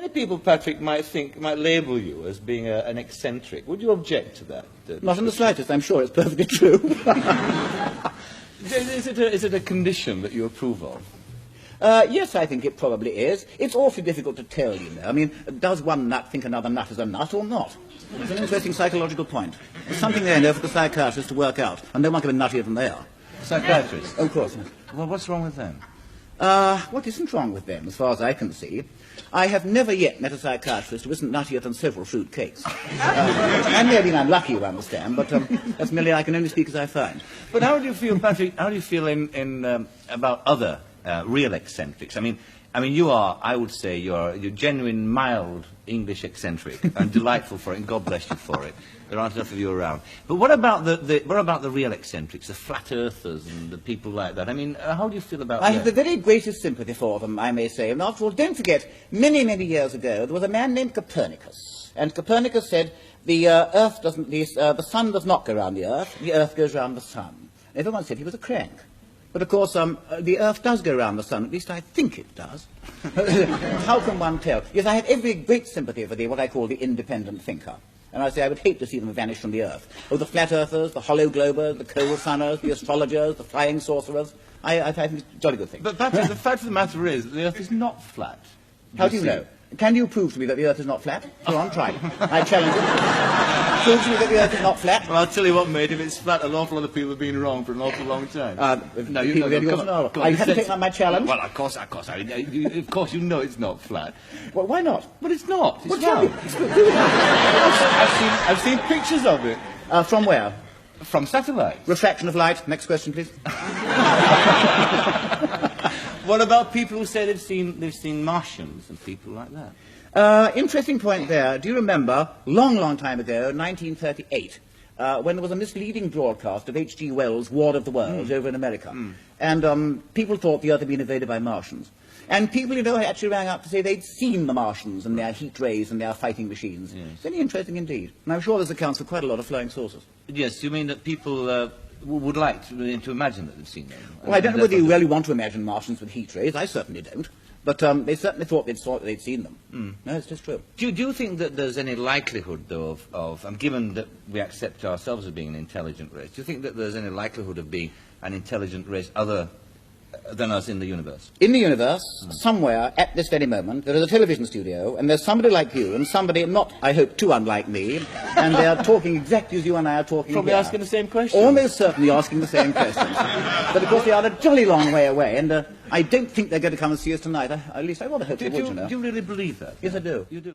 Many people, Patrick, might label you as being an eccentric. Would you object to that? Not in the slightest. I'm sure it's perfectly true. Is it a condition that you approve of? Yes, I think it probably is. It's awfully difficult to tell, you know. I mean, does one nut think another nut is a nut or not? It's an interesting psychological point. It's something there, for the psychiatrist to work out, and no one can be nuttier than they are. Psychiatrists? Oh, of course. Well, what's wrong with them? What isn't wrong with them, as far as I can see? I have never yet met a psychiatrist who isn't nuttier than several fruit cakes. I may have been unlucky, you understand, but that's merely I can only speak as I find. But how do you feel, Patrick, how do you feel about other real eccentrics? I mean, you are, I would say, you're genuine, mild English eccentric, and delightful for it, and God bless you for it. There aren't enough of you around. But what about the real eccentrics, the flat earthers and the people like that? I mean, how do you feel about that? I have the very greatest sympathy for them, I may say. And after all, don't forget, many, many years ago, there was a man named Copernicus. And Copernicus said, the sun does not go round the earth goes round the sun. And everyone said he was a crank. But of course, the earth does go round the sun, at least I think it does. How can one tell? Yes, I have every great sympathy for what I call the independent thinker. And I say I would hate to see them vanish from the earth. Oh, the flat earthers, the hollow globers, the coal sunners, the astrologers, the flying sorcerers. I think it's a jolly good thing. But Patrick, the fact of the matter is that the earth is not flat. How do you know? Can you prove to me that the earth is not flat? Go on, try. I challenge you. Prove to me that the earth is not flat. Well, I'll tell you what, mate, if it's flat, an awful lot of people have been wrong for an awful long time. No, you have to take on my challenge. Well, of course. Of course, you know it's not flat. Well, why not? But it's not. It's round. I've seen pictures of it. From where? From satellites. Refraction of light. Next question, please. What about people who say they've seen Martians and people like that? Interesting point there. Do you remember, long time ago, 1938, when there was a misleading broadcast of H.G. Wells' War of the Worlds over in America? And people thought the Earth had been invaded by Martians. And people, actually rang up to say they'd seen the Martians and their heat rays and their fighting machines. Yes. Very interesting indeed. And I'm sure this accounts for quite a lot of flying saucers. Yes, you mean that people would like to imagine that they've seen them? Well, I don't know whether you really want to imagine Martians with heat rays. I certainly don't. But they certainly thought they'd seen them. No, it's just true. Do you think that there's any likelihood, though, given that we accept ourselves as being an intelligent race, do you think that there's any likelihood of being an intelligent race other than us in the universe? In the universe, somewhere, at this very moment, there is a television studio, and there's somebody like you, and somebody not, I hope, too unlike me, and they are talking exactly as you and I are talking Probably here. asking the same question. Almost certainly asking the same questions. But of course they are a jolly long way away, and I don't think they're going to come and see us tonight. At least I rather hope they would, you know. Do you really believe that? Yes, I do. You do?